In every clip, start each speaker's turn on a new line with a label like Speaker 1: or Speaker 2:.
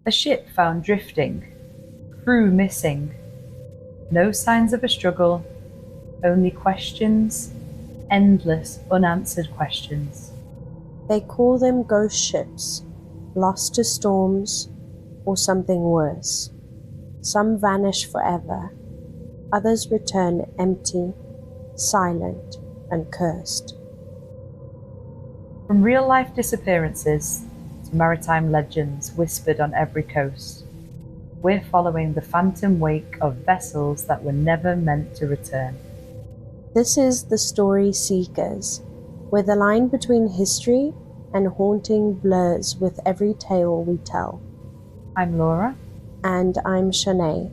Speaker 1: A ship found drifting, crew missing, no signs of a struggle, only questions, endless unanswered questions.
Speaker 2: They call them ghost ships, lost to storms, or something worse. Some vanish forever, others return empty, silent, and cursed.
Speaker 1: From real-life disappearances to maritime legends whispered on every coast, we're following the phantom wake of vessels that were never meant to return.
Speaker 2: This is The Story Seekers, where the line between history and haunting blurs with every tale we tell.
Speaker 1: I'm Laura.
Speaker 2: And I'm Shanae.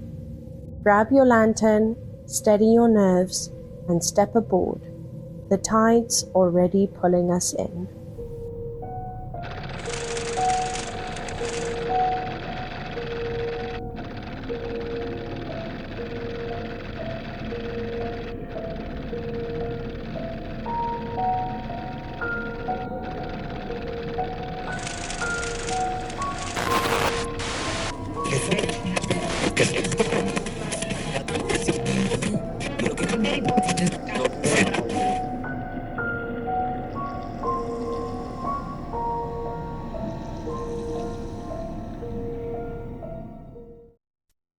Speaker 2: Grab your lantern, steady your nerves, and step aboard. The tide's already pulling us in.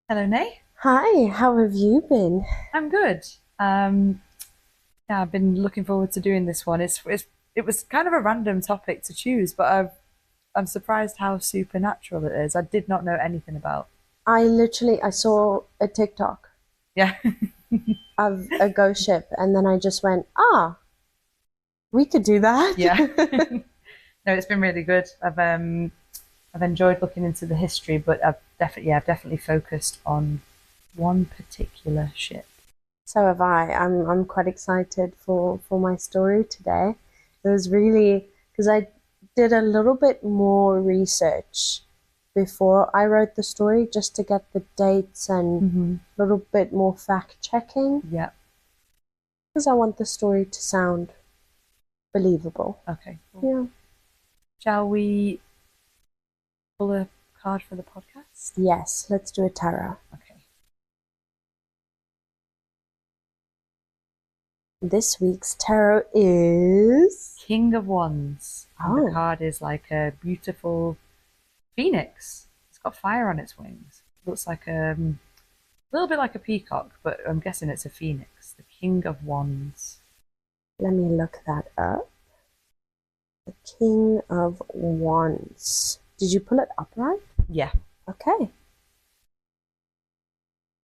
Speaker 1: Hello, Nay.
Speaker 2: Hi, how have you been?
Speaker 1: I'm good. Yeah, I've been looking forward to doing this one. It was kind of a random topic to choose, but I'm surprised how supernatural it is. I did not know anything about.
Speaker 2: I saw a TikTok
Speaker 1: Yeah.
Speaker 2: of a ghost ship, and then I just went, we could do that.
Speaker 1: Yeah. No, it's been really good. I've enjoyed looking into the history, but I've definitely focused on one particular ship.
Speaker 2: So have I. I'm quite excited for my story today. It was really because I did a little bit more research before I wrote the story just to get the dates and a little bit more fact checking
Speaker 1: Yeah.
Speaker 2: because I want the story to sound believable.
Speaker 1: Okay. Cool.
Speaker 2: Yeah.
Speaker 1: Shall we pull a card for the podcast?
Speaker 2: Yes, let's do a tarot.
Speaker 1: Okay.
Speaker 2: This week's tarot is
Speaker 1: King of Wands. And
Speaker 2: Oh.
Speaker 1: the card is like a beautiful phoenix. It's got fire on its wings. Looks like a little bit like a peacock, but I'm guessing it's a phoenix. The King of Wands.
Speaker 2: Let me look that up. The King of Wands. Did you pull it upright?
Speaker 1: Yeah.
Speaker 2: Okay.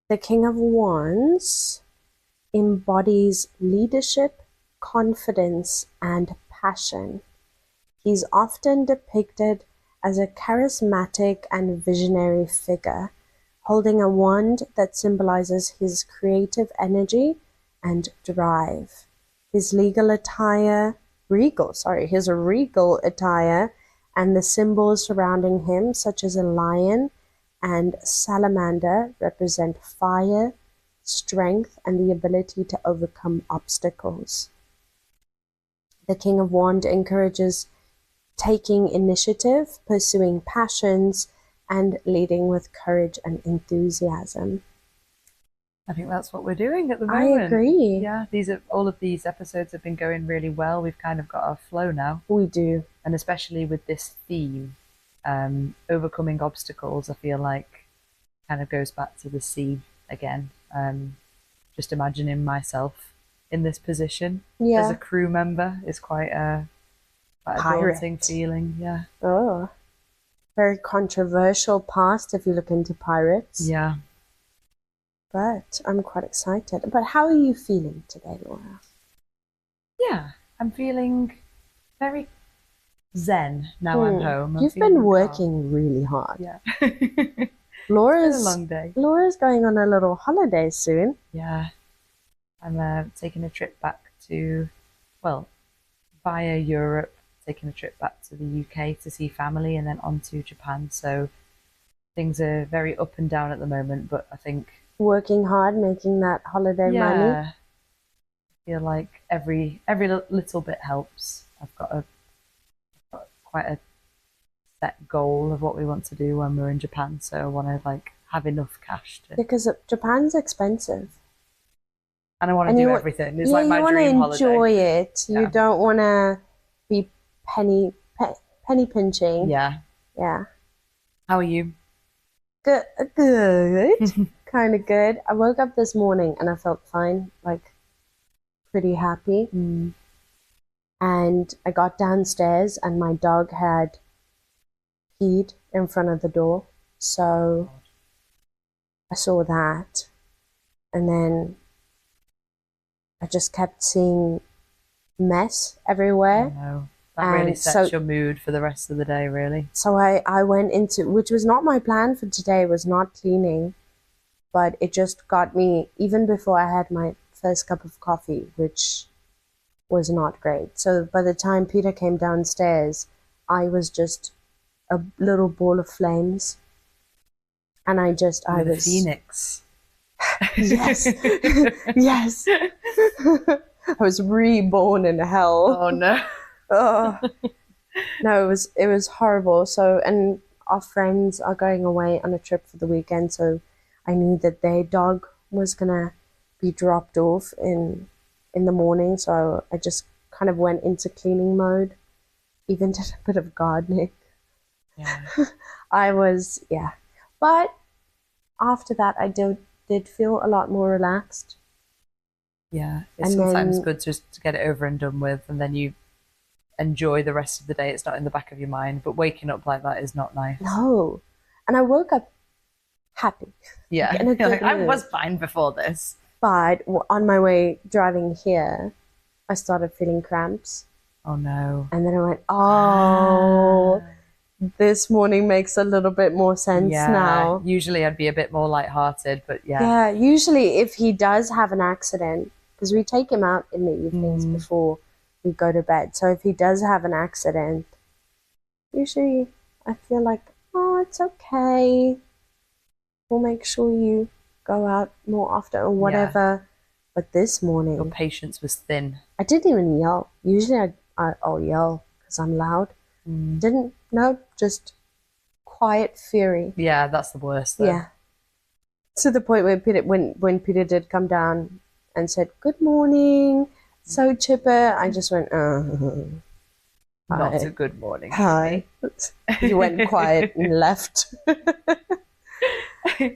Speaker 2: The King of Wands embodies leadership, confidence, and passion. He's often depicted as a charismatic and visionary figure, holding a wand that symbolizes his creative energy and drive. His regal attire and the symbols surrounding him, such as a lion and salamander, represent fire, strength, and the ability to overcome obstacles. The King of Wands encourages taking initiative, pursuing passions, and leading with courage and enthusiasm.
Speaker 1: I think that's what we're doing at the moment.
Speaker 2: I agree.
Speaker 1: Yeah, all of these episodes have been going really well. We've kind of got our flow now.
Speaker 2: We do.
Speaker 1: And especially with this theme, overcoming obstacles, I feel like kind of goes back to the sea again. Just imagining myself in this position as a crew member is quite a daunting feeling. Yeah.
Speaker 2: Oh, very controversial past if you look into pirates.
Speaker 1: Yeah.
Speaker 2: But I'm quite excited. But how are you feeling today, Laura?
Speaker 1: Yeah, I'm feeling very zen now I'm home.
Speaker 2: You've been working really hard.
Speaker 1: Yeah.
Speaker 2: Laura's
Speaker 1: it's been a long day.
Speaker 2: Laura's going on a little holiday soon.
Speaker 1: Yeah. I'm taking a trip back to, via Europe, taking a trip back to the UK to see family and then on to Japan. So things are very up and down at the moment, but I think
Speaker 2: working hard, making that holiday money.
Speaker 1: I feel like every little bit helps. I've got quite a set goal of what we want to do when we're in Japan. So I want to like have enough cash to,
Speaker 2: Because Japan's expensive.
Speaker 1: and I want to
Speaker 2: And
Speaker 1: do
Speaker 2: you,
Speaker 1: everything. It's
Speaker 2: yeah,
Speaker 1: like
Speaker 2: you
Speaker 1: my
Speaker 2: want to
Speaker 1: dream holiday.
Speaker 2: enjoy it. You
Speaker 1: Yeah.
Speaker 2: don't want to be penny pinching.
Speaker 1: Yeah.
Speaker 2: Yeah.
Speaker 1: How are you?
Speaker 2: Good. Good. Kind of good. I woke up this morning and I felt fine, like pretty happy.
Speaker 1: Mm.
Speaker 2: And I got downstairs and my dog had peed in front of the door. So I saw that. And then I just kept seeing mess everywhere.
Speaker 1: No. That really
Speaker 2: And
Speaker 1: sets your mood for the rest of the day, really.
Speaker 2: so I went into, which was not my plan for today, was not cleaning, but it just got me, even before I had my first cup of coffee, which was not great. So by the time Peter came downstairs, I was just a little ball of flames. And I
Speaker 1: You're
Speaker 2: was...
Speaker 1: the phoenix.
Speaker 2: Yes. Yes. I was reborn in hell.
Speaker 1: Oh no.
Speaker 2: Oh. No, it was horrible. So, and our friends are going away on a trip for the weekend, so I knew that their dog was gonna be dropped off in the morning. So I just kind of went into cleaning mode, even did a bit of gardening.
Speaker 1: Yeah.
Speaker 2: Yeah. But after that, I did feel a lot more relaxed.
Speaker 1: Yeah. It's
Speaker 2: And
Speaker 1: sometimes
Speaker 2: then-
Speaker 1: good just to get it over and done with, and then you enjoy the rest of the day. It's not in the back of your mind, but waking up like that is not nice.
Speaker 2: No. And I woke up happy.
Speaker 1: Yeah.
Speaker 2: In a good
Speaker 1: Like, I
Speaker 2: mood.
Speaker 1: was fine before this.
Speaker 2: But on my way driving here, I started feeling cramps.
Speaker 1: Oh no.
Speaker 2: And then I went, oh, this morning makes a little bit more sense
Speaker 1: Yeah.
Speaker 2: now.
Speaker 1: Usually I'd be a bit more lighthearted, but yeah.
Speaker 2: Yeah, usually if he does have an accident, because we take him out in the evenings before we go to bed. So if he does have an accident, usually I feel like, oh, it's okay. We'll make sure you go out more often or whatever. But this morning,
Speaker 1: Your patience was thin.
Speaker 2: I didn't even yell. Usually I'll yell because I'm loud. Didn't, no, just quiet fury.
Speaker 1: Yeah, that's the worst though.
Speaker 2: Yeah. To the point where Peter, when Peter did come down and said, good morning, so chipper, I just went,
Speaker 1: Not
Speaker 2: hi.
Speaker 1: a good morning.
Speaker 2: Hi. He went quiet and left.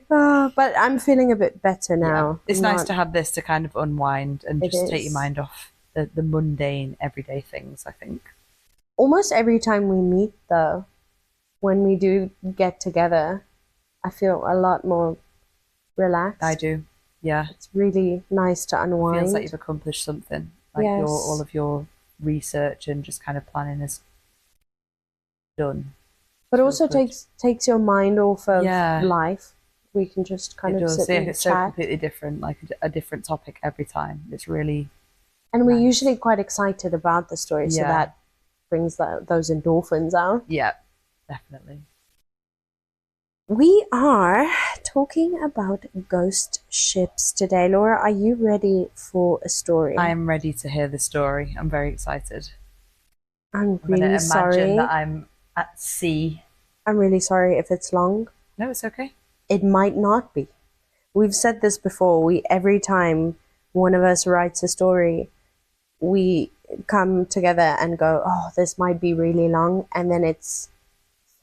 Speaker 2: But I'm feeling a bit better now.
Speaker 1: Yeah. It's nice to have this to kind of unwind and just take your mind off the mundane, everyday things, I think.
Speaker 2: Almost every time we meet, though, when we do get together, I feel a lot more relaxed.
Speaker 1: I do. Yeah.
Speaker 2: It's really nice to unwind.
Speaker 1: Feels like you've accomplished something. Like
Speaker 2: Yes.
Speaker 1: all of your research and just kind of planning is done.
Speaker 2: But
Speaker 1: Feels
Speaker 2: also
Speaker 1: good.
Speaker 2: takes your mind off of
Speaker 1: Yeah.
Speaker 2: life. We can just kind
Speaker 1: It
Speaker 2: of
Speaker 1: does.
Speaker 2: sit
Speaker 1: Yeah,
Speaker 2: and
Speaker 1: it's so
Speaker 2: chat.
Speaker 1: completely different, like a different topic every time. It's really
Speaker 2: And we're
Speaker 1: nice.
Speaker 2: usually quite excited about the story, so
Speaker 1: Yeah.
Speaker 2: that brings those endorphins out.
Speaker 1: yeah, definitely.
Speaker 2: We are talking about ghost ships today. Laura, are you ready for a story?
Speaker 1: I am ready to hear the story. I'm very excited.
Speaker 2: I'm
Speaker 1: I'm going to
Speaker 2: really
Speaker 1: imagine
Speaker 2: sorry.
Speaker 1: that I'm at sea.
Speaker 2: I'm really sorry if it's long.
Speaker 1: No, it's okay.
Speaker 2: It might not be. We've said this before. Every time one of us writes a story, we come together and go, oh, this might be really long, and then it's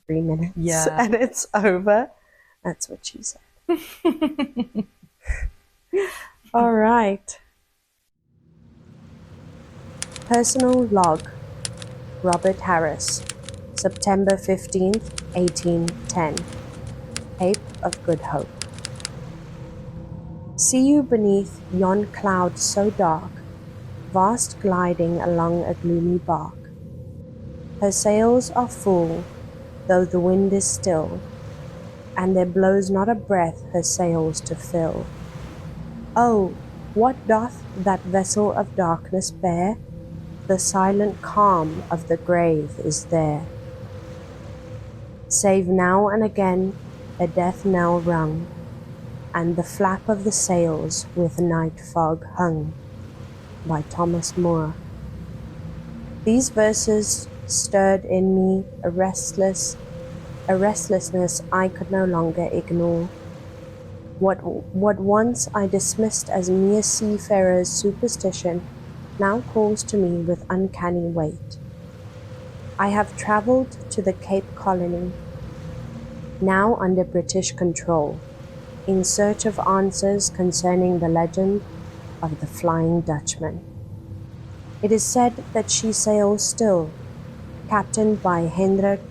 Speaker 2: 3 minutes
Speaker 1: Yeah.
Speaker 2: and it's over. That's what she said. All right. Personal log. Robert Harris, September 15th, 1810. Cape of Good Hope. See you beneath yon cloud so dark, vast gliding along a gloomy bark. Her sails are full, though the wind is still, and there blows not a breath her sails to fill. Oh, what doth that vessel of darkness bear? The silent calm of the grave is there. Save now and again a death knell rung, and the flap of the sails with night fog hung. By Thomas Moore. These verses stirred in me a restless, a restlessness I could no longer ignore. What once I dismissed as mere seafarer's superstition now calls to me with uncanny weight. I have travelled to the Cape Colony, now under British control, in search of answers concerning the legend of the Flying Dutchman. It is said that she sails still, captained by Hendrik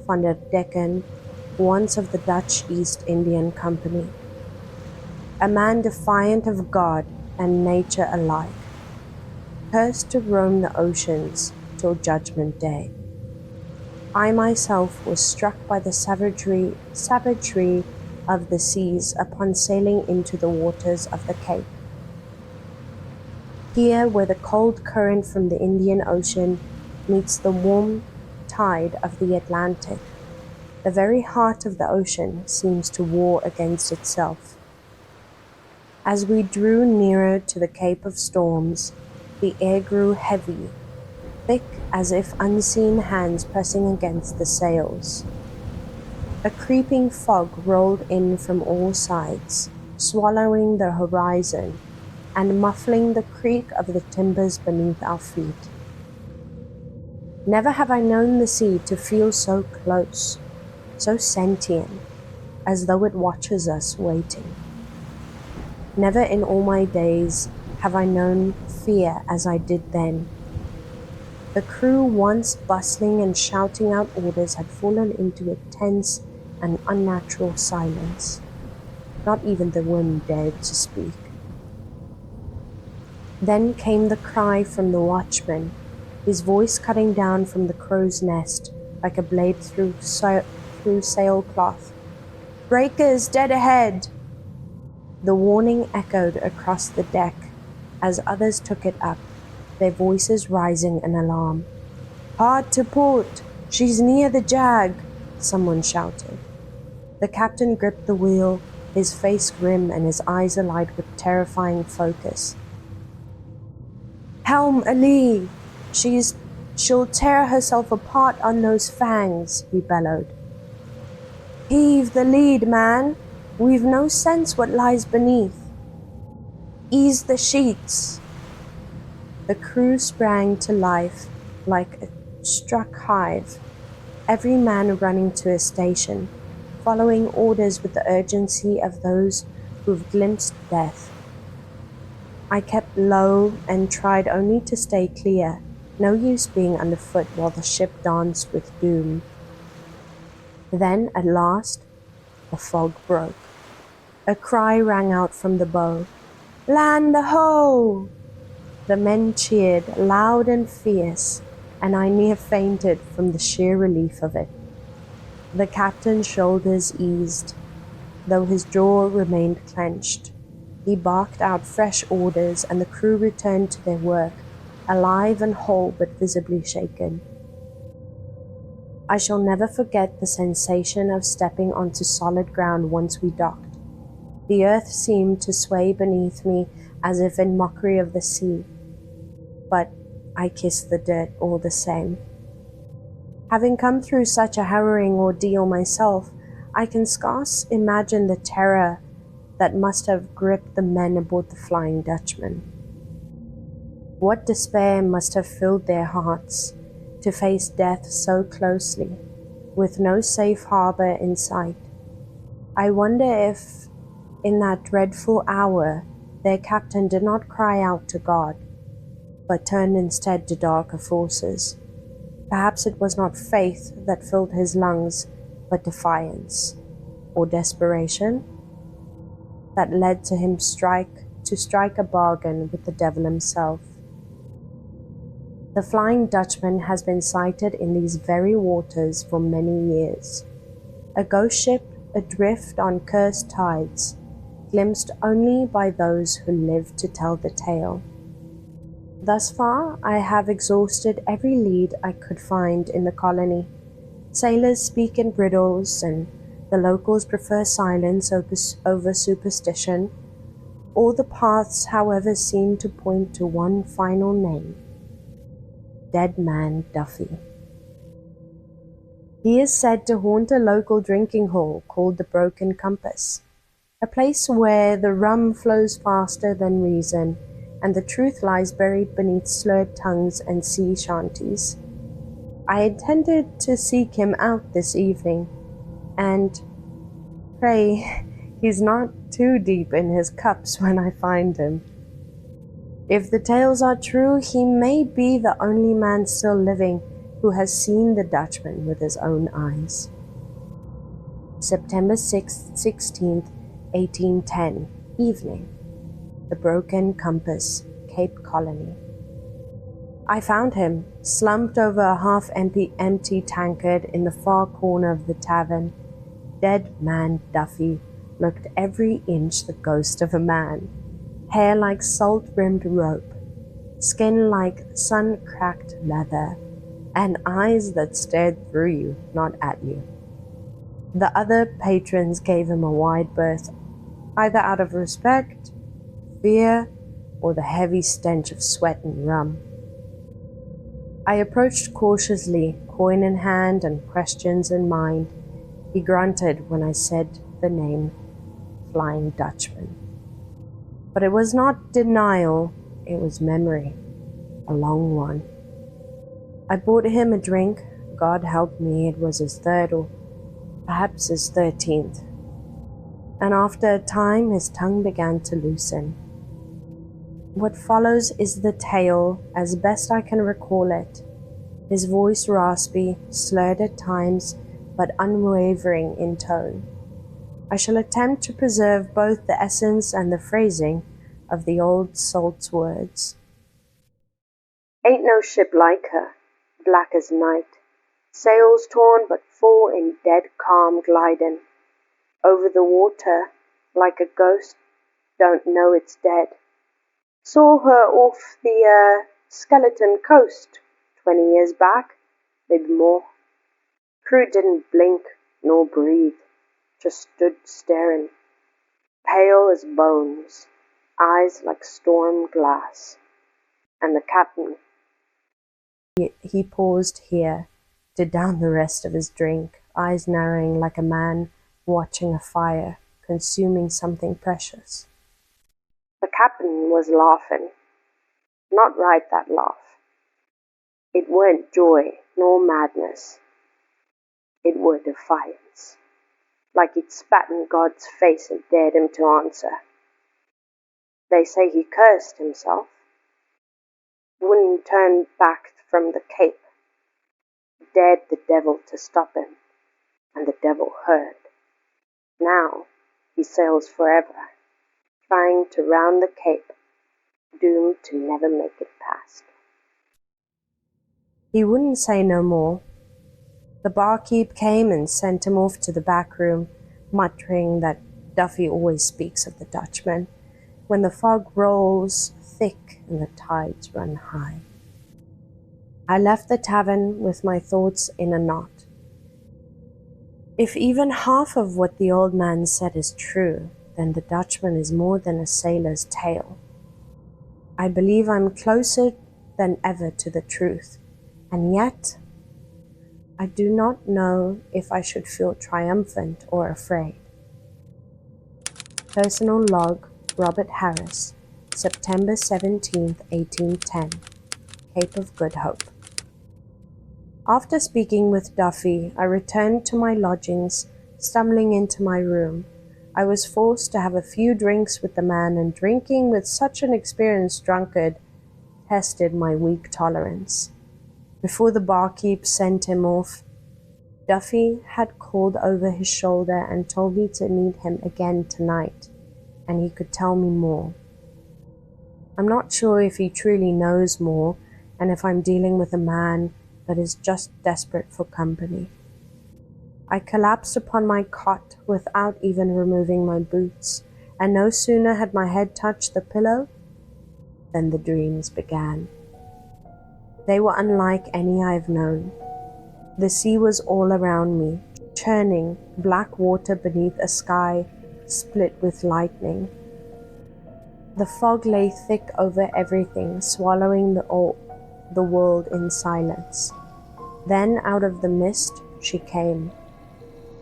Speaker 2: van der Decken, once of the Dutch East Indian Company, a man defiant of God and nature alike, cursed to roam the oceans till Judgment Day. I myself was struck by the savagery of the seas upon sailing into the waters of the Cape. Here, where the cold current from the Indian Ocean meets the warm tide of the Atlantic, the very heart of the ocean seems to war against itself. As we drew nearer to the Cape of Storms, the air grew heavy, thick as if unseen hands pressing against the sails. A creeping fog rolled in from all sides, swallowing the horizon and muffling the creak of the timbers beneath our feet. Never have I known the sea to feel so close, so sentient, as though it watches us waiting. Never in all my days have I known fear as I did then. The crew, once bustling and shouting out orders, had fallen into a tense and unnatural silence. Not even the wind dared to speak. Then came the cry from the watchman, his voice cutting down from the crow's nest like a blade through sailcloth. "Breakers dead ahead!" The warning echoed across the deck as others took it up, their voices rising in alarm. "Hard to port! She's near the jag!" someone shouted. The captain gripped the wheel, his face grim and his eyes alight with terrifying focus. "Helm alee! She'll tear herself apart on those fangs," he bellowed. "Heave the lead, man! We've no sense what lies beneath. Ease the sheets!" The crew sprang to life like a struck hive, every man running to his station, following orders with the urgency of those who've glimpsed death. I kept low and tried only to stay clear, no use being underfoot while the ship danced with doom. Then, at last, the fog broke. A cry rang out from the bow. "Land ho!" The men cheered, loud and fierce, and I near fainted from the sheer relief of it. The captain's shoulders eased, though his jaw remained clenched. He barked out fresh orders, and the crew returned to their work, alive and whole but visibly shaken. I shall never forget the sensation of stepping onto solid ground once we docked. The earth seemed to sway beneath me as if in mockery of the sea, but I kissed the dirt all the same. Having come through such a harrowing ordeal myself, I can scarce imagine the terror that must have gripped the men aboard the Flying Dutchman. What despair must have filled their hearts to face death so closely, with no safe harbor in sight. I wonder if, in that dreadful hour, their captain did not cry out to God, but turned instead to darker forces. Perhaps it was not faith that filled his lungs, but defiance, or desperation, that led to him to strike a bargain with the devil himself. The Flying Dutchman has been sighted in these very waters for many years. A ghost ship adrift on cursed tides, glimpsed only by those who live to tell the tale. Thus far, I have exhausted every lead I could find in the colony. Sailors speak in riddles, and the locals prefer silence over superstition. All the paths, however, seem to point to one final name: Dead Man Duffy. He is said to haunt a local drinking hole called the Broken Compass, a place where the rum flows faster than reason, and the truth lies buried beneath slurred tongues and sea shanties. I intended to seek him out this evening, and pray he's not too deep in his cups when I find him. If the tales are true, he may be the only man still living who has seen the Dutchman with his own eyes. September 16th, 1810, evening. The Broken Compass, Cape Colony. I found him, slumped over a half-empty tankard in the far corner of the tavern. Dead man Duffy looked every inch the ghost of a man. Hair like salt-rimmed rope, skin like sun-cracked leather, and eyes that stared through you, not at you. The other patrons gave him a wide berth, either out of respect, fear, or the heavy stench of sweat and rum. I approached cautiously, coin in hand and questions in mind. He grunted when I said the name Flying Dutchman. But it was not denial, it was memory, a long one. I bought him a drink. God help me, it was his third or perhaps his 13th. And after a time, his tongue began to loosen. What follows is the tale, as best I can recall it. His voice raspy, slurred at times, but unwavering in tone. I shall attempt to preserve both the essence and the phrasing of the old salt's words. Ain't no ship like her, black as night, sails torn but full in dead calm gliding. Over the water, like a ghost, don't know it's dead. Saw her off the Skeleton Coast 20 years back, maybe more. Crew didn't blink nor breathe, just stood staring, pale as bones, eyes like storm glass. And the captain. He paused here to down the rest of his drink, eyes narrowing like a man watching a fire, consuming something precious. The captain was laughing. Not right, that laugh. It weren't joy nor madness. It were defiance, like he'd spat in God's face and dared him to answer. They say he cursed himself. Wouldn't turn back from the Cape. Dared the devil to stop him, and the devil heard. Now he sails forever, trying to round the Cape, doomed to never make it past. He wouldn't say no more. The barkeep came and sent him off to the back room, muttering that Duffy always speaks of the Dutchman when the fog rolls thick and the tides run high. I left the tavern with my thoughts in a knot. If even half of what the old man said is true, then the Dutchman is more than a sailor's tale. I believe I'm closer than ever to the truth, and yet I do not know if I should feel triumphant or afraid. Personal log, Robert Harris, September 17th, 1810, Cape of Good Hope. After speaking with Duffy, I returned to my lodgings, stumbling into my room. I was forced to have a few drinks with the man, and drinking with such an experienced drunkard tested my weak tolerance. Before the barkeep sent him off, Duffy had called over his shoulder and told me to meet him again tonight, and he could tell me more. I'm not sure if he truly knows more, and if I'm dealing with a man that is just desperate for company. I collapsed upon my cot without even removing my boots, and no sooner had my head touched the pillow than the dreams began. They were unlike any I've known. The sea was all around me, churning black water beneath a sky split with lightning. The fog lay thick over everything, swallowing the world in silence. Then out of the mist she came,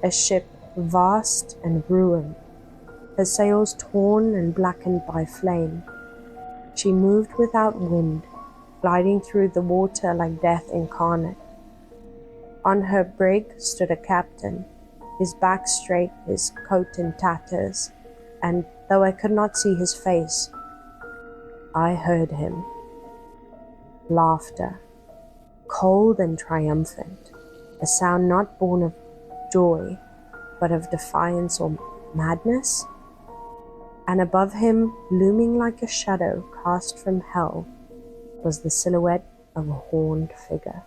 Speaker 2: a ship vast and ruined, her sails torn and blackened by flame. She moved without wind, gliding through the water like death incarnate. On her brig stood a captain, his back straight, his coat in tatters, and though I could not see his face, I heard him. Laughter, cold and triumphant, a sound not born of joy, but of defiance or madness. And above him, looming like a shadow cast from hell, was the silhouette of a horned figure.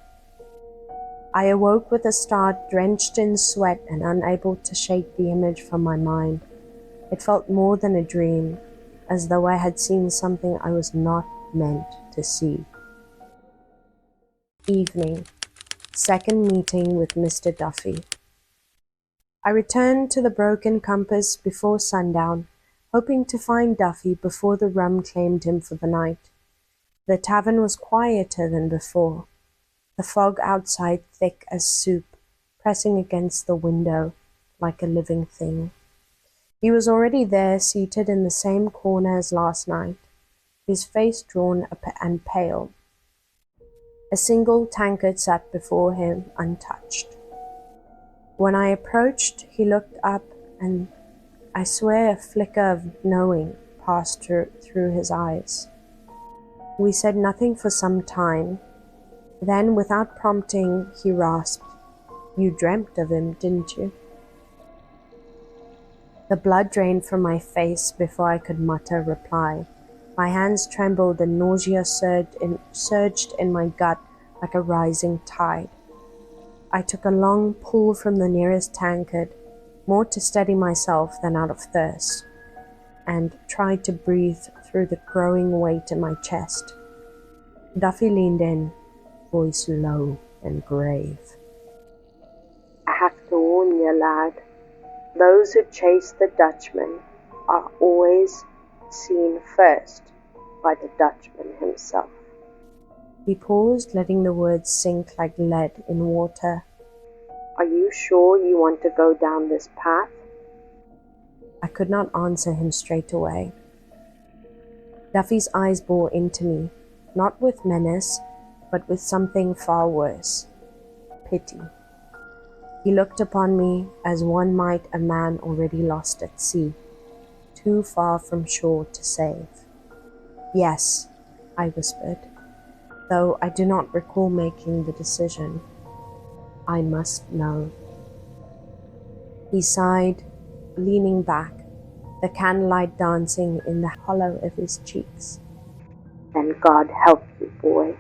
Speaker 2: I awoke with a start, drenched in sweat and unable to shake the image from my mind. It felt more than a dream, as though I had seen something I was not meant to see. Evening. Second meeting with Mr. Duffy. I returned to the broken compass before sundown, hoping to find Duffy before the rum claimed him for the night. The tavern was quieter than before, the fog outside thick as soup, pressing against the window like a living thing. He was already there, seated in the same corner as last night, his face drawn and pale. A single tankard sat before him, untouched. When I approached, he looked up, and I swear a flicker of knowing passed through his eyes. We said nothing for some time. Then, without prompting, he rasped, "You dreamt of him, didn't you?" The blood drained from my face before I could mutter reply. My hands trembled and nausea surged in my gut like a rising tide. I took a long pull from the nearest tankard, more to steady myself than out of thirst, and tried to breathe through the growing weight in my chest. Duffy leaned in, voice low and grave. "I have to warn you, lad. Those who chase the Dutchman are always seen first by the Dutchman himself." He paused, letting the words sink like lead in water. "Are you sure you want to go down this path?" I could not answer him straight away. Duffy's eyes bore into me, not with menace, but with something far worse, pity. He looked upon me as one might a man already lost at sea, too far from shore to save. "Yes," I whispered, though I do not recall making the decision. "I must know." He sighed, leaning back, the candlelight dancing in the hollow of his cheeks. "Then God help you, boy."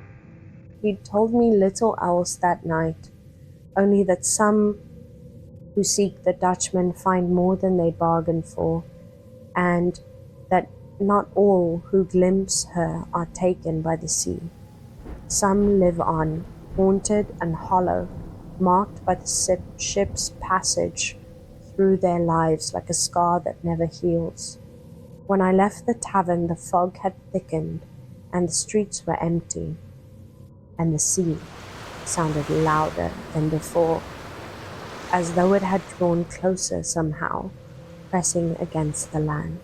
Speaker 2: He'd told me little else that night, only that some who seek the Dutchman find more than they bargain for, and that not all who glimpse her are taken by the sea. Some live on, haunted and hollow, marked by the ship's passage through their lives like a scar that never heals. When I left the tavern, the fog had thickened, and the streets were empty, and the sea sounded louder than before, as though it had drawn closer somehow, pressing against the land.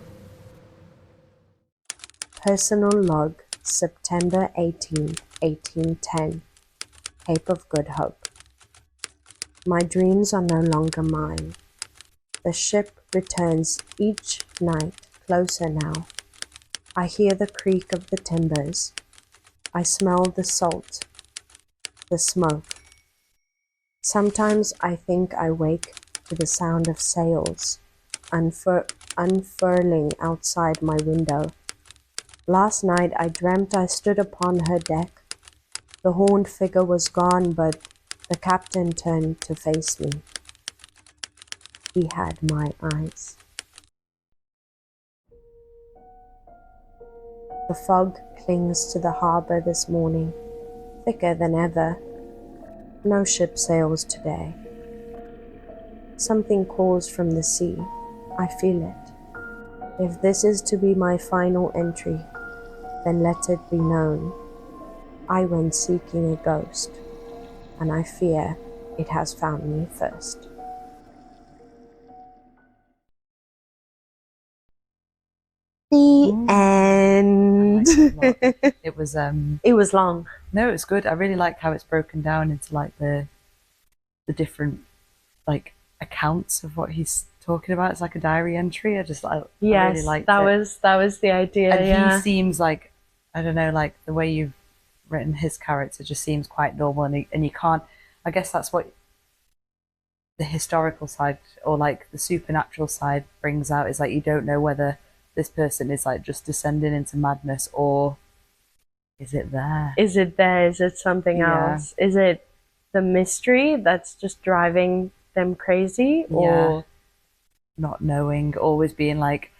Speaker 2: Personal log, September 18, 1810, Cape of Good Hope. My dreams are no longer mine. The ship returns each night closer now. I hear the creak of the timbers. I smell the salt, the smoke. Sometimes I think I wake to the sound of sails unfurling outside my window. Last night I dreamt I stood upon her deck. The horned figure was gone, but the captain turned to face me. He had my eyes. The fog clings to the harbor this morning, thicker than ever. No ship sails today. Something calls from the sea. I feel it. If this is to be my final entry, then let it be known. I went seeking a ghost, and I fear it has found me first. The end.
Speaker 1: It was
Speaker 2: It was long.
Speaker 1: No, it's good. I really like how it's broken down into like the different like accounts of what he's talking about. It's like a diary entry. I really liked it.
Speaker 2: That was the idea.
Speaker 1: And he seems like, I don't know, like the way you've written his character just seems quite normal, and you can't. I guess that's what the historical side or like the supernatural side brings out, is like you don't know whether this person is like just descending into madness, or is it there?
Speaker 2: Is it there? Is it something else? Is it the mystery that's just driving them crazy, or
Speaker 1: not knowing, always being like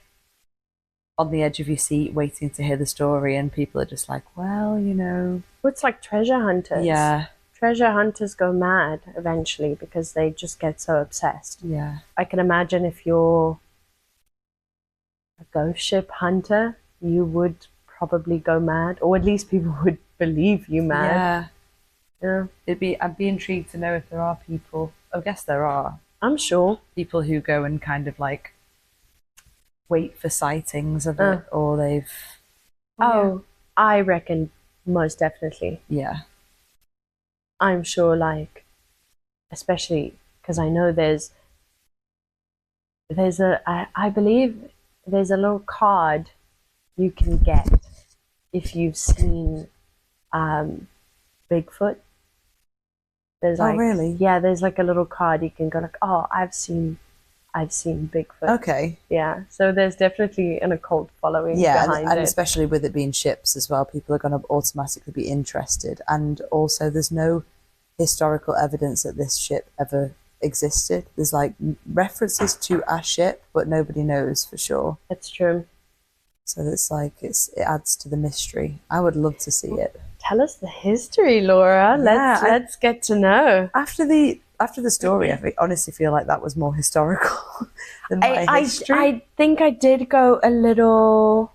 Speaker 1: on the edge of your seat waiting to hear the story, and people are just like, well, you know,
Speaker 2: it's like treasure hunters. Treasure hunters go mad eventually because they just get so obsessed. I can imagine if you're a ghost ship hunter, you would probably go mad, or at least people would believe you mad.
Speaker 1: I'd be intrigued to know if there are people. I guess there are.
Speaker 2: I'm sure
Speaker 1: people who go and kind of like wait for sightings of it, or they've.
Speaker 2: I reckon most definitely. I'm sure, like, especially because I know I believe there's a little card you can get if you've seen Bigfoot. There's like,
Speaker 1: really?
Speaker 2: Yeah, there's like a little card you can go like, oh, I've seen Bigfoot.
Speaker 1: Okay.
Speaker 2: Yeah, so there's definitely an occult following behind it.
Speaker 1: And especially with it being ships as well, people are going to automatically be interested. And also, there's no historical evidence that this ship ever existed. There's like references to a ship, but nobody knows for sure.
Speaker 2: That's true.
Speaker 1: So it's like it adds to the mystery. I would love to see it.
Speaker 2: Tell us the history, Laura. Let's get to know.
Speaker 1: After the story, I honestly feel like that was more historical than my history.
Speaker 2: I think I did go a little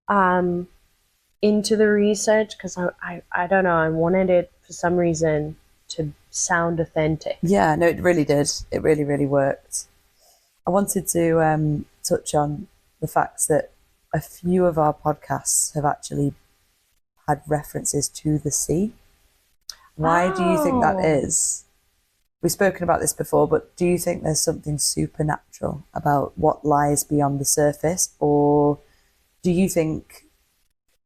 Speaker 2: into the research because I don't know, I wanted it for some reason to sound authentic.
Speaker 1: Yeah, no, it really did. It really, really worked. I wanted to touch on the fact that a few of our podcasts have actually had references to the sea. Why do you think that is? We've spoken about this before, but do you think there's something supernatural about what lies beyond the surface? Or do you think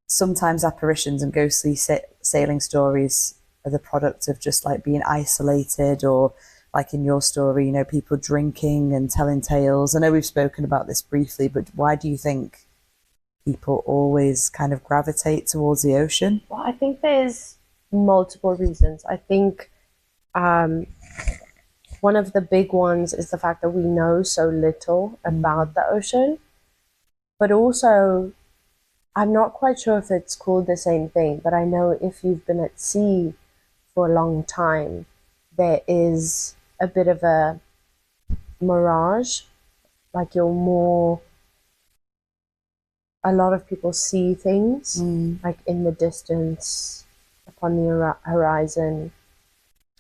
Speaker 1: sometimes apparitions and ghostly sailing stories are the product of just like being isolated, or like in your story, you know, people drinking and telling tales? I know we've spoken about this briefly, but why do you think people always kind of gravitate towards the ocean?
Speaker 2: Well, I think there's multiple reasons. I think one of the big ones is the fact that we know so little about the ocean, but also I'm not quite sure if it's called the same thing, but I know if you've been at sea for a long time, there is a bit of a mirage, like a lot of people see things like in the distance, upon the horizon.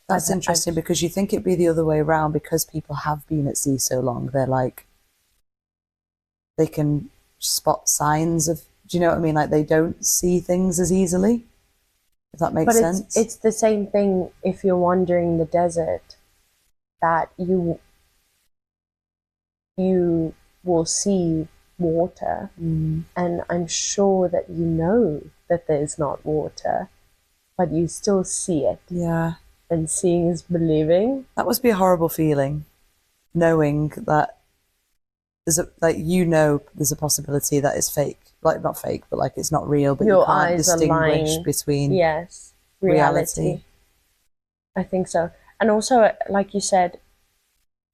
Speaker 1: That's interesting because you think it'd be the other way around, because people have been at sea so long. They're like, they can spot signs of, do you know what I mean? Like they don't see things as easily, if that makes sense.
Speaker 2: It's the same thing if you're wandering the desert, that you will see water, and I'm sure that you know that there's not water, but you still see it.
Speaker 1: Yeah.
Speaker 2: And seeing is believing.
Speaker 1: That must be a horrible feeling, knowing that there's there's a possibility that it's fake. Like not fake, but like it's not real, but
Speaker 2: your
Speaker 1: you can't
Speaker 2: eyes
Speaker 1: distinguish between reality.
Speaker 2: I think so. And also, like you said,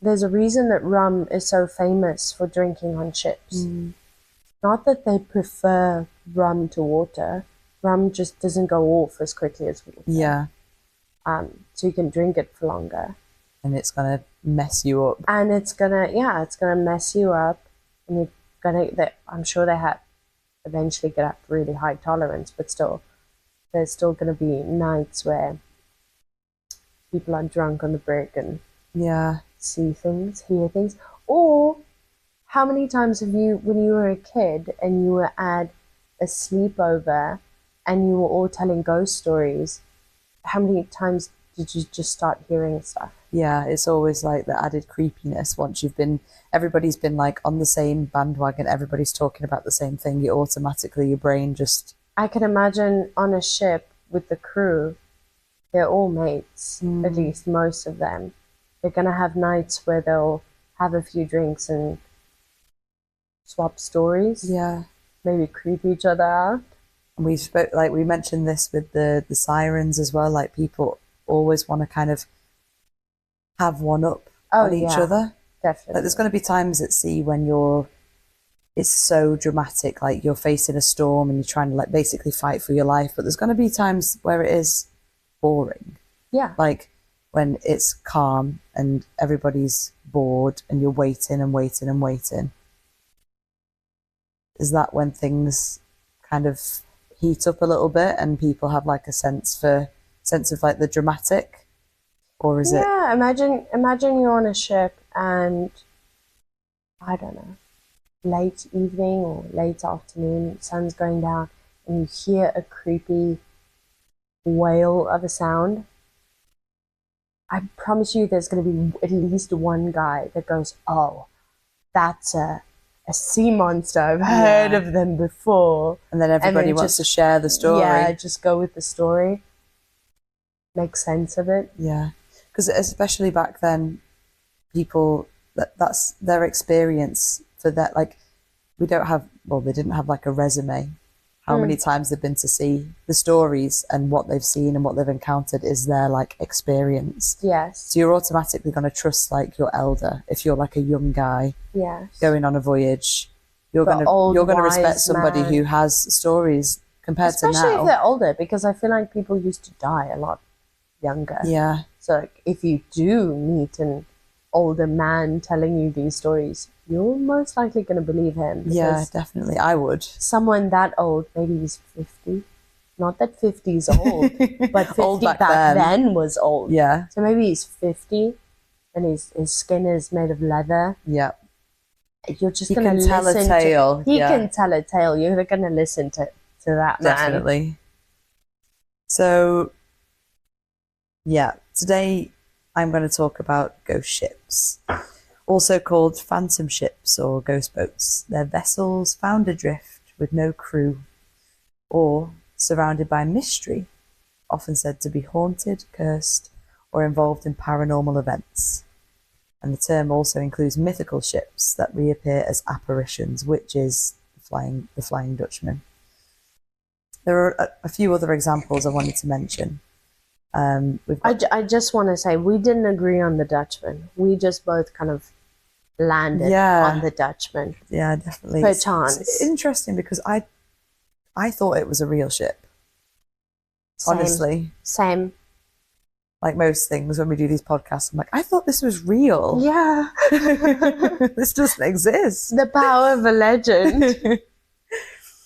Speaker 2: there's a reason that rum is so famous for drinking on ships. Not that they prefer rum to water. Rum just doesn't go off as quickly as water.
Speaker 1: Yeah.
Speaker 2: So you can drink it for longer.
Speaker 1: And it's gonna mess you up.
Speaker 2: And it's gonna mess you up. And I'm sure they have eventually get up really high tolerance, but still, there's still gonna be nights where people are drunk on the brig and
Speaker 1: Yeah.
Speaker 2: see things, hear things. Or how many times have you, when you were a kid and you were at a sleepover and you were all telling ghost stories, how many times did you just start hearing stuff?
Speaker 1: Yeah, it's always like the added creepiness once everybody's been like on the same bandwagon, everybody's talking about the same thing, you automatically, your brain just...
Speaker 2: I can imagine on a ship with the crew, they're all mates, at least most of them. They're going to have nights where they'll have a few drinks and swap stories.
Speaker 1: Yeah.
Speaker 2: Maybe creep each other out.
Speaker 1: And we mentioned this with the sirens as well, like people always want to kind of have one up on each other.
Speaker 2: Definitely.
Speaker 1: Like there's going to be times at sea when it's so dramatic, like you're facing a storm and you're trying to like basically fight for your life, but there's going to be times where it is boring.
Speaker 2: Yeah.
Speaker 1: Like when it's calm and everybody's bored and you're waiting and waiting and waiting. Is that when things kind of heat up a little bit and people have like a sense of like the dramatic? Or is it...
Speaker 2: Yeah, imagine you're on a ship and I don't know, late evening or late afternoon, sun's going down, and you hear a creepy wail of a sound. I promise you there's going to be at least one guy that goes, oh, that's a sea monster. I've heard of them before.
Speaker 1: And then everybody wants to share the story.
Speaker 2: Yeah, just go with the story. Make sense of it.
Speaker 1: Yeah. Because especially back then, people, that's their experience for that. Like, they didn't have like a resume. How many times they've been to see the stories and what they've seen and what they've encountered is their like experience.
Speaker 2: Yes.
Speaker 1: So you're automatically going to trust like your elder. If you're like a young guy going on a voyage, you're going to respect somebody who has stories compared to now.
Speaker 2: Especially if they're older, because I feel like people used to die a lot younger.
Speaker 1: Yeah.
Speaker 2: So like, if you do meet an older man telling you these stories, you're most likely going to believe him.
Speaker 1: Yeah, definitely. I would.
Speaker 2: Someone that old, maybe he's 50. Not that 50 is old, but 50
Speaker 1: Old back
Speaker 2: then was old.
Speaker 1: Yeah.
Speaker 2: So maybe he's 50 and his skin is made of leather.
Speaker 1: Yeah.
Speaker 2: You're just going to listen
Speaker 1: tell a tale.
Speaker 2: He can tell a tale. You're going to listen to that man.
Speaker 1: Definitely. So, yeah, today I'm going to talk about ghost ships, also called phantom ships or ghost boats. They're vessels found adrift with no crew or surrounded by mystery, often said to be haunted, cursed, or involved in paranormal events. And the term also includes mythical ships that reappear as apparitions, which is the Flying Dutchman. There are a few other examples I wanted to mention.
Speaker 2: I just want to say we didn't agree on the Dutchman. We just both kind of landed on the Dutchman.
Speaker 1: Yeah, definitely.
Speaker 2: Per chance.
Speaker 1: It's interesting because I thought it was a real ship. Honestly.
Speaker 2: Same.
Speaker 1: Like most things when we do these podcasts, I'm like, I thought this was real.
Speaker 2: Yeah.
Speaker 1: This doesn't exist.
Speaker 2: The power of a legend.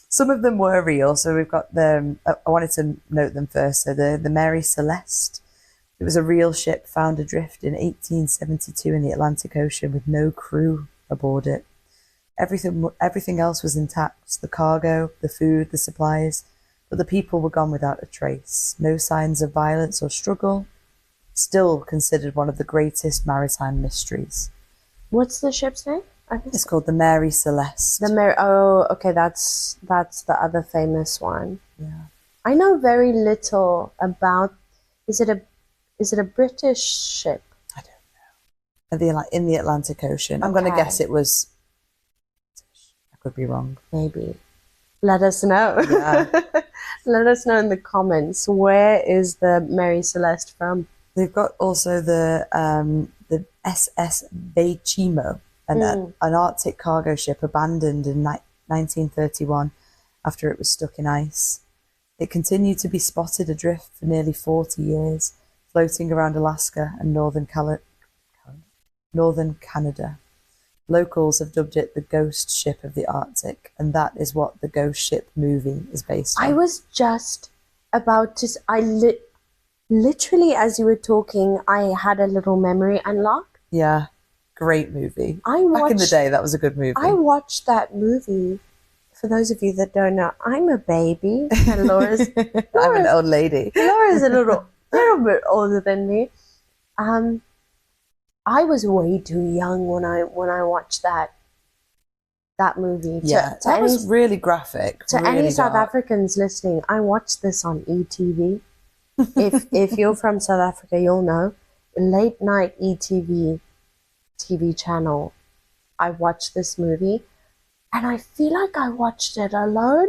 Speaker 1: Some of them were real. So we've got I wanted to note them first. So the Mary Celeste. It was a real ship found adrift in 1872 in the Atlantic Ocean with no crew aboard it. Everything else was intact. The cargo, the food, the supplies. But the people were gone without a trace. No signs of violence or struggle. Still considered one of the greatest maritime mysteries.
Speaker 2: What's the ship's name?
Speaker 1: It's called the Mary Celeste.
Speaker 2: Oh, okay, that's the other famous one.
Speaker 1: Yeah.
Speaker 2: I know very little about. Is it a British ship?
Speaker 1: I don't know. In the Atlantic Ocean. I'm going to guess it was. I could be wrong.
Speaker 2: Maybe. Let us know.
Speaker 1: Yeah.
Speaker 2: Let us know in the comments. Where is the Mary Celeste from?
Speaker 1: They've got also the SS Beijimo, an Arctic cargo ship abandoned in 1931 after it was stuck in ice. It continued to be spotted adrift for nearly 40 years, floating around Alaska and northern Canada. Locals have dubbed it the ghost ship of the Arctic, and that is what the Ghost Ship movie is based on.
Speaker 2: I was just about to... Literally, as you were talking, I had a little memory unlock.
Speaker 1: Yeah, great movie.
Speaker 2: I
Speaker 1: Back in the
Speaker 2: watched
Speaker 1: day, that was a good movie.
Speaker 2: I watched that movie. For those of you that don't know, I'm a baby, and
Speaker 1: I'm an old lady.
Speaker 2: Laura's a little bit older than me. I was way too young when I watched that movie.
Speaker 1: Yeah, that was really graphic.
Speaker 2: To
Speaker 1: really
Speaker 2: any South
Speaker 1: dark.
Speaker 2: Africans listening, I watched this on ETV. If you're from South Africa, you'll know. Late night ETV TV channel. I watched this movie, and I feel like I watched it alone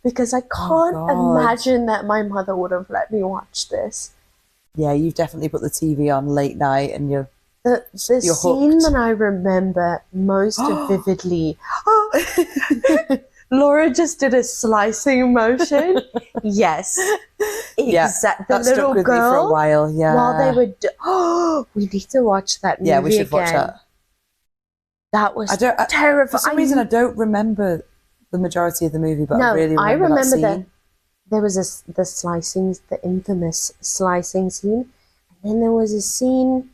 Speaker 2: because I can't imagine that my mother would have let me watch this.
Speaker 1: Yeah, you've definitely put the TV on late night, and you're
Speaker 2: scene
Speaker 1: hooked.
Speaker 2: that I remember most vividly. Laura just did a slicing motion. Yes, exactly. The little
Speaker 1: stuck with
Speaker 2: girl
Speaker 1: me for a while. Yeah,
Speaker 2: while they were. We need to watch that movie.
Speaker 1: Yeah, we should watch that.
Speaker 2: That was terrifying.
Speaker 1: For some reason, I don't remember the majority of the movie, but I really remember that scene.
Speaker 2: There was the slicing, the infamous slicing scene, and then there was a scene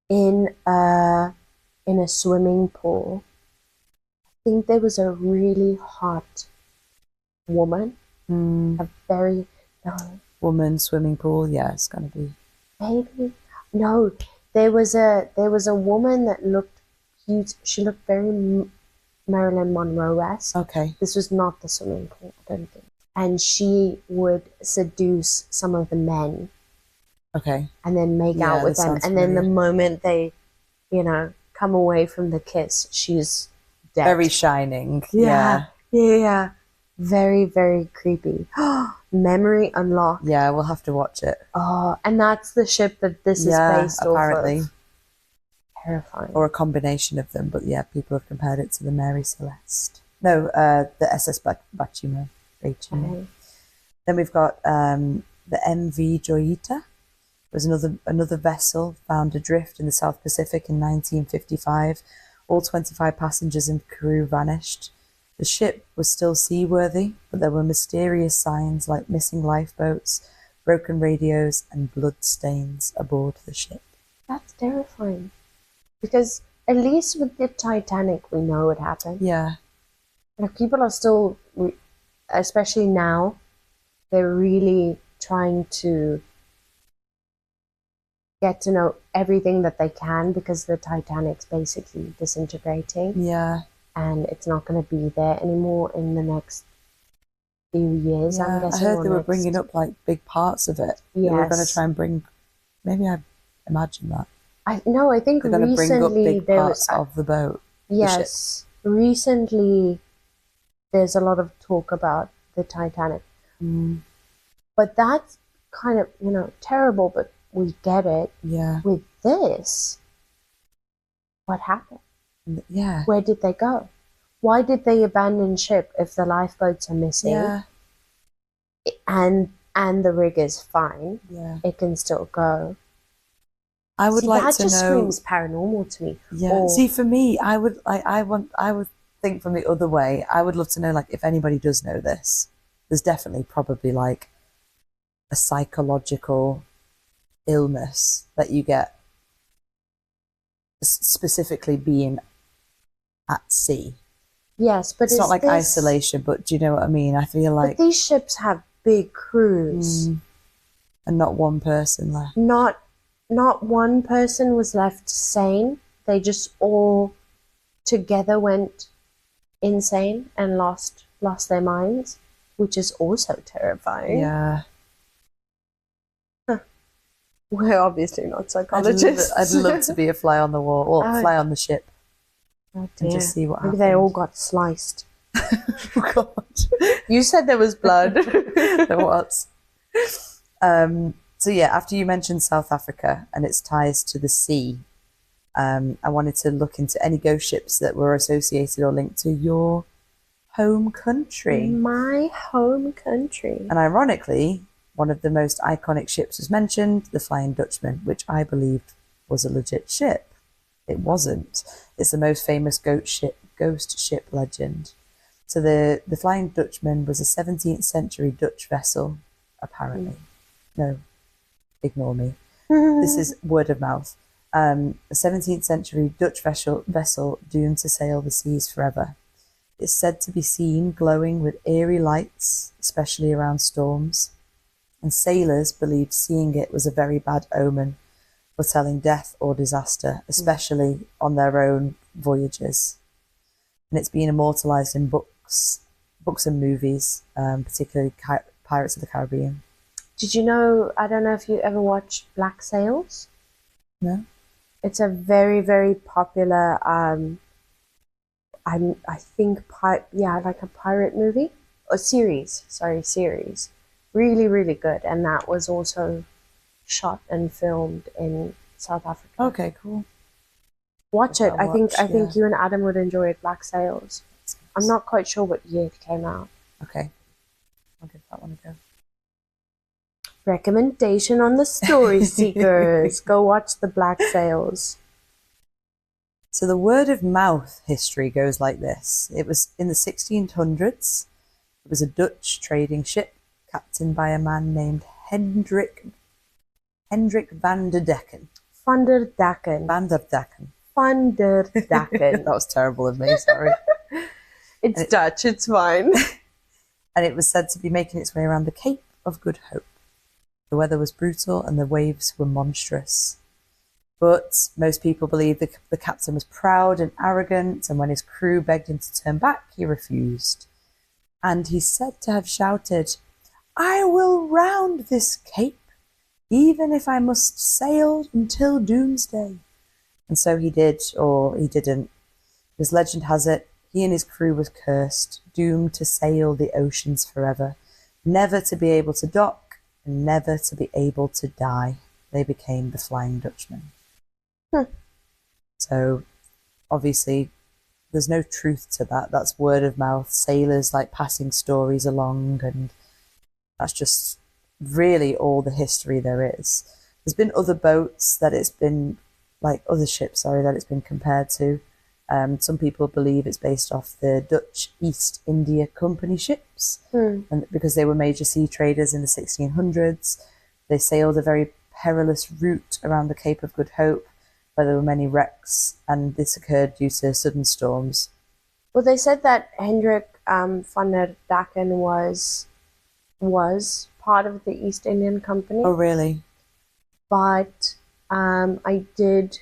Speaker 2: in a swimming pool. I think there was a really hot woman, a very
Speaker 1: woman swimming pool. Yeah, it's gonna be
Speaker 2: maybe no. There was a woman that looked cute. She looked very Marilyn Monroe-esque.
Speaker 1: Okay,
Speaker 2: this was not the swimming pool, I don't think. And she would seduce some of the men.
Speaker 1: Okay,
Speaker 2: and then make out with them, and then the moment they, come away from the kiss, she's dead.
Speaker 1: Very Shining.
Speaker 2: Yeah. Very, very creepy. Memory unlocked.
Speaker 1: Yeah, we'll have to watch it.
Speaker 2: Oh, and that's the ship that this is based
Speaker 1: apparently.
Speaker 2: off of. Terrifying.
Speaker 1: Or a combination of them, but yeah, people have compared it to the Mary Celeste. No, the SS Batchman. Okay. Then we've got the MV Joyita. It was another vessel found adrift in the South Pacific in 1955. All 25 passengers and crew vanished. The ship was still seaworthy, but there were mysterious signs like missing lifeboats, broken radios, and blood stains aboard the ship.
Speaker 2: That's terrifying. Because at least with the Titanic, we know it happened.
Speaker 1: Yeah.
Speaker 2: And people are still, especially now, they're really trying to get to know everything that they can because the Titanic's basically disintegrating.
Speaker 1: Yeah.
Speaker 2: And it's not going to be there anymore in the next few years.
Speaker 1: Yeah,
Speaker 2: I'm guessing.
Speaker 1: I heard they were bringing up like big parts of it.
Speaker 2: Yes.
Speaker 1: They were going to try and bring. Maybe I imagine that.
Speaker 2: I think
Speaker 1: they're going to bring up big parts of the boat.
Speaker 2: Yes, recently there's a lot of talk about the Titanic, but that's kind of terrible. But we get it.
Speaker 1: Yeah.
Speaker 2: With this, what happened?
Speaker 1: Yeah.
Speaker 2: Where did they go? Why did they abandon ship if the lifeboats are missing?
Speaker 1: Yeah.
Speaker 2: And the rig is fine.
Speaker 1: Yeah.
Speaker 2: It can still go.
Speaker 1: I would like to know. That
Speaker 2: just screams paranormal to me.
Speaker 1: Yeah. See, for me, I would think from the other way. I would love to know, like, if anybody does know this, there's definitely probably like a psychological illness that you get specifically being at sea.
Speaker 2: Yes, but
Speaker 1: it's not like isolation, but do you know what I mean? I feel like
Speaker 2: these ships have big crews.
Speaker 1: And not one person left.
Speaker 2: Not one person was left sane. They just all together went insane and lost their minds, which is also terrifying.
Speaker 1: Yeah.
Speaker 2: We're obviously not psychologists.
Speaker 1: I'd love to be a fly on the wall, or fly on the ship.
Speaker 2: Oh
Speaker 1: and just see what happens.
Speaker 2: Maybe they all got sliced.
Speaker 1: Oh, God.
Speaker 2: You said there was blood.
Speaker 1: There was. So yeah, after you mentioned South Africa and its ties to the sea, I wanted to look into any ghost ships that were associated or linked to your home country.
Speaker 2: My home country.
Speaker 1: And ironically, one of the most iconic ships was mentioned, the Flying Dutchman, which I believed was a legit ship. It wasn't. It's the most famous ghost ship legend. So the Flying Dutchman was a 17th century Dutch vessel, apparently. No, ignore me. This is word of mouth. A 17th century Dutch vessel doomed to sail the seas forever. It's said to be seen glowing with eerie lights, especially around storms, and sailors believed seeing it was a very bad omen, foretelling death or disaster, especially on their own voyages. And it's been immortalized in books and movies, particularly Pirates of the Caribbean.
Speaker 2: Did you know, I don't know if you ever watched Black Sails?
Speaker 1: No?
Speaker 2: It's a very, very popular, I think, like a pirate movie, or series. Really, really good. And that was also shot and filmed in South Africa.
Speaker 1: Okay, cool.
Speaker 2: Watch it. I think you and Adam would enjoy it. Black Sails. I'm not quite sure what year it came out.
Speaker 1: Okay. I'll give that one a go.
Speaker 2: Recommendation on the Story Seekers. Go watch the Black Sails.
Speaker 1: So the word of mouth history goes like this. It was in the 1600s. It was a Dutch trading ship captained by a man named Hendrik van der Decken.
Speaker 2: Van der Decken.
Speaker 1: That was terrible of me, sorry.
Speaker 2: It's Dutch, it's fine.
Speaker 1: And it was said to be making its way around the Cape of Good Hope. The weather was brutal and the waves were monstrous. But most people believe the captain was proud and arrogant, and when his crew begged him to turn back, he refused. And he's said to have shouted, "I will round this cape, even if I must sail until doomsday." And so he did, or he didn't. As legend has it, he and his crew was cursed, doomed to sail the oceans forever, never to be able to dock, and never to be able to die. They became the Flying Dutchman. So, obviously, there's no truth to that. That's word of mouth, sailors like passing stories along, and that's just really all the history there is. There's been other boats that it's been, like other ships, that it's been compared to. Some people believe it's based off the Dutch East India Company ships, and because they were major sea traders in the 1600s, they sailed a very perilous route around the Cape of Good Hope, where there were many wrecks, and this occurred due to sudden storms.
Speaker 2: Well, they said that Hendrik van der Decken was part of the East Indian Company.
Speaker 1: Oh, really?
Speaker 2: But I did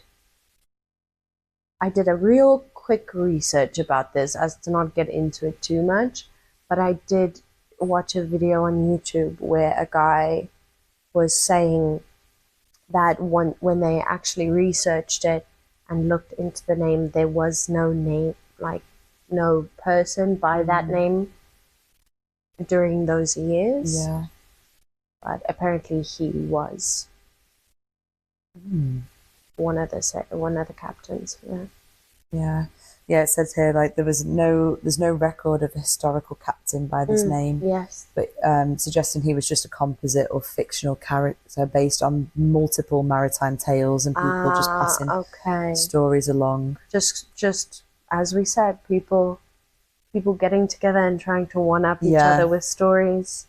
Speaker 2: a real quick research about this, as to not get into it too much. But I did watch a video on YouTube where a guy was saying that when they actually researched it and looked into the name, there was no name, like no person by that name during those years.
Speaker 1: Yeah.
Speaker 2: But apparently he was one of the captains.
Speaker 1: Yeah. It says here like there's no record of a historical captain by this name.
Speaker 2: Yes,
Speaker 1: but suggesting he was just a composite or fictional character based on multiple maritime tales and people just passing stories along.
Speaker 2: Just as we said, people getting together and trying to one up each other with stories.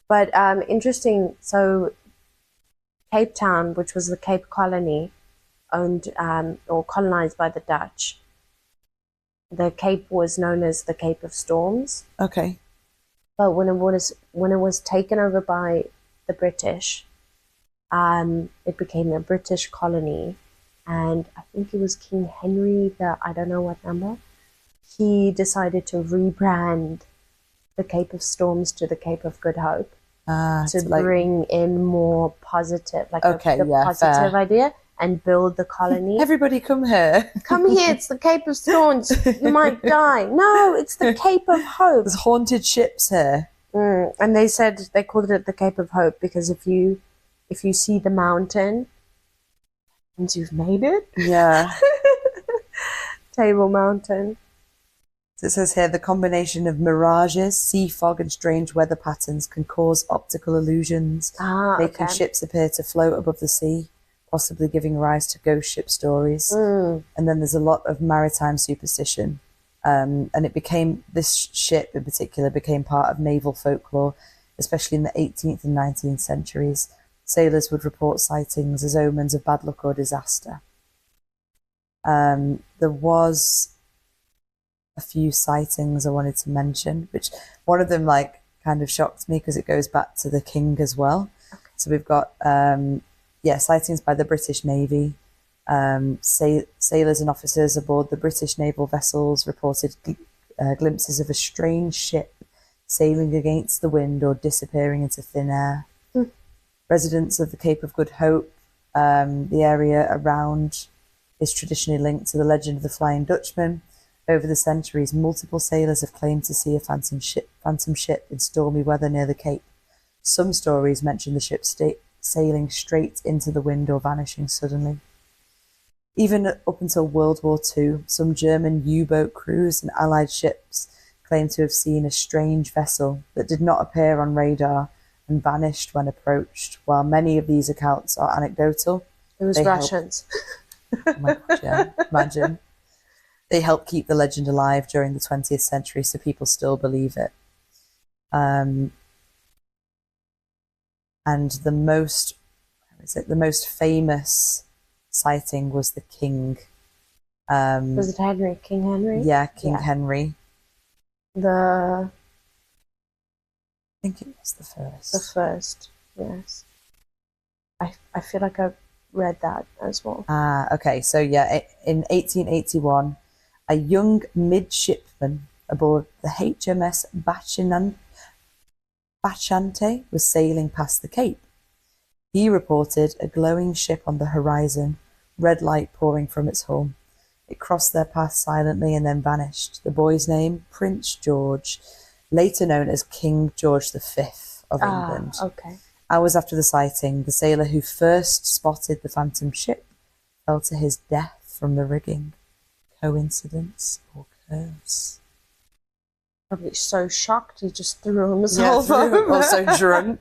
Speaker 2: But interesting. So Cape Town, which was the Cape Colony, owned or colonized by the Dutch. The Cape was known as the Cape of Storms.
Speaker 1: Okay.
Speaker 2: But when it was taken over by the British, it became a British colony, and I think it was King Henry I don't know what number. He decided to rebrand the Cape of Storms to the Cape of Good Hope to bring in more positive, positive idea. And build the colony.
Speaker 1: Everybody come here.
Speaker 2: Come here, it's the Cape of Storms. You might die. No, it's the Cape of Hope.
Speaker 1: There's haunted ships here.
Speaker 2: And they called it the Cape of Hope because if you see the mountain, means you've made it.
Speaker 1: Yeah.
Speaker 2: Table Mountain.
Speaker 1: So it says here, the combination of mirages, sea fog and strange weather patterns can cause optical illusions, making ships appear to float above the sea, possibly giving rise to ghost ship stories. And then there's a lot of maritime superstition. And this ship in particular became part of naval folklore, especially in the 18th and 19th centuries. sailors would report sightings as omens of bad luck or disaster. There was a few sightings I wanted to mention, which one of them like kind of shocked me because it goes back to the king as well.
Speaker 2: Okay.
Speaker 1: So we've got sightings by the British Navy. Sailors and officers aboard the British naval vessels reported glimpses of a strange ship sailing against the wind or disappearing into thin air. Residents of the Cape of Good Hope, the area around, is traditionally linked to the legend of the Flying Dutchman. Over the centuries, multiple sailors have claimed to see a phantom ship in stormy weather near the Cape. Some stories mention the ship sailing straight into the wind or vanishing suddenly. Even up until World War II, some German U-boat crews and Allied ships claimed to have seen a strange vessel that did not appear on radar and vanished when approached. While many of these accounts are anecdotal,
Speaker 2: It was Russians.
Speaker 1: Oh my God, yeah, imagine. They helped keep the legend alive during the 20th century, so people still believe it. And the most famous sighting was the king.
Speaker 2: Was it Henry? King Henry?
Speaker 1: Yeah, King Henry.
Speaker 2: I
Speaker 1: think it was the first.
Speaker 2: The first, yes. I feel like I've read that as well.
Speaker 1: Okay. So yeah, in 1881, a young midshipman aboard the HMS Bachante was sailing past the Cape. He reported a glowing ship on the horizon, red light pouring from its hull. It crossed their path silently and then vanished. The boy's name, Prince George, later known as King George V of England.
Speaker 2: Okay.
Speaker 1: Hours after the sighting, the sailor who first spotted the phantom ship fell to his death from the rigging. Coincidence or curse?
Speaker 2: Probably so shocked he just threw himself over.
Speaker 1: Also drunk.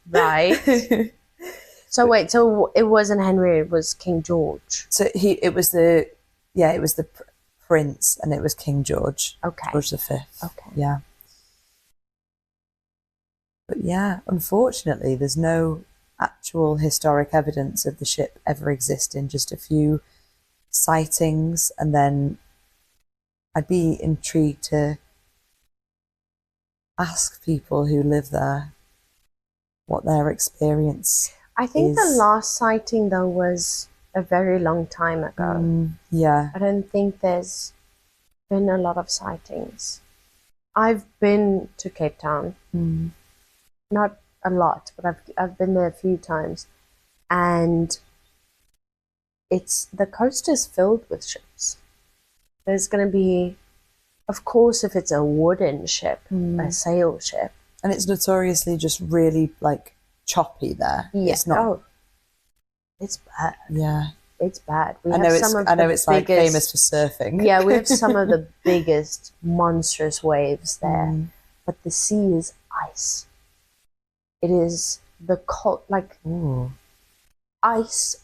Speaker 2: Right. So wait, so it wasn't Henry, it was King George.
Speaker 1: So it was the prince, and it was King George.
Speaker 2: Okay.
Speaker 1: George V.
Speaker 2: Okay.
Speaker 1: Yeah. But yeah, unfortunately, there's no actual historic evidence of the ship ever existing, just a few sightings, and then I'd be intrigued to ask people who live there what their experience
Speaker 2: I think
Speaker 1: is.
Speaker 2: the last sighting, though, was a very long time ago.
Speaker 1: Yeah.
Speaker 2: I don't think there's been a lot of sightings. I've been to Cape Town. Not a lot, but I've been there a few times. And the coast is filled with ships. There's going to be, of course, if it's a wooden ship, a sail ship.
Speaker 1: And it's notoriously just really like choppy there.
Speaker 2: Yeah.
Speaker 1: It's not.
Speaker 2: It's bad.
Speaker 1: Yeah.
Speaker 2: It's bad.
Speaker 1: I know it's like famous for surfing.
Speaker 2: Yeah, we have some of the biggest monstrous waves there. But the sea is ice. It is the cold, like ice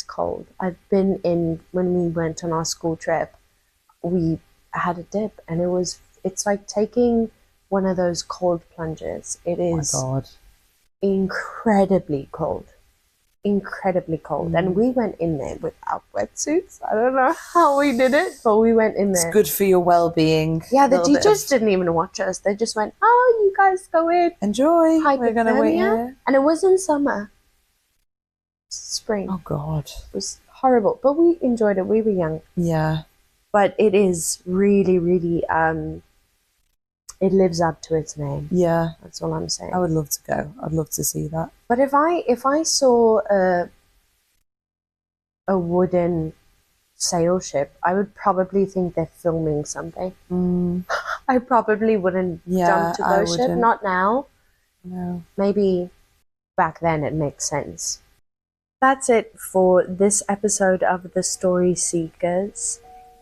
Speaker 2: cold. I've been in, when we went on our school trip, we had a dip, and it's like taking one of those cold plunges. It is incredibly cold. And we went in there without wetsuits. I don't know how we did it, but we went in there.
Speaker 1: It's good for your well-being.
Speaker 2: Yeah, the teachers didn't even watch us. They just went, "Oh, you guys go in.
Speaker 1: Enjoy. We're going to wait here."
Speaker 2: And it was in summer. Spring.
Speaker 1: Oh, God.
Speaker 2: It was horrible, but we enjoyed it. We were young.
Speaker 1: Yeah.
Speaker 2: But it is really, really, it lives up to its name.
Speaker 1: Yeah.
Speaker 2: That's all I'm saying.
Speaker 1: I would love to go. I'd love to see that.
Speaker 2: But if I saw a wooden sail ship, I would probably think they're filming something. I probably wouldn't jump to go ship. Not now.
Speaker 1: No.
Speaker 2: Maybe back then it makes sense. That's it for this episode of The Story Seekers.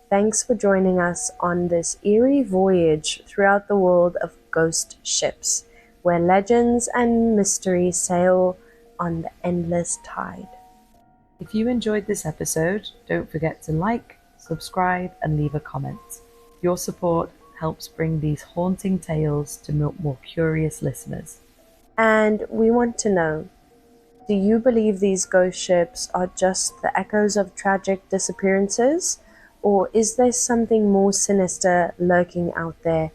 Speaker 2: Thanks for joining us on this eerie voyage throughout the world of ghost ships, where legends and mystery sail on the endless tide.
Speaker 1: If you enjoyed this episode, don't forget to like, subscribe, and leave a comment. Your support helps bring these haunting tales to more curious listeners.
Speaker 2: And we want to know, do you believe these ghost ships are just the echoes of tragic disappearances? Or is there something more sinister lurking out there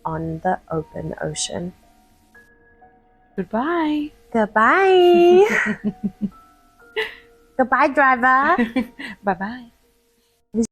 Speaker 2: on the open ocean?
Speaker 1: Goodbye.
Speaker 2: Goodbye. Goodbye, driver.
Speaker 1: Bye bye.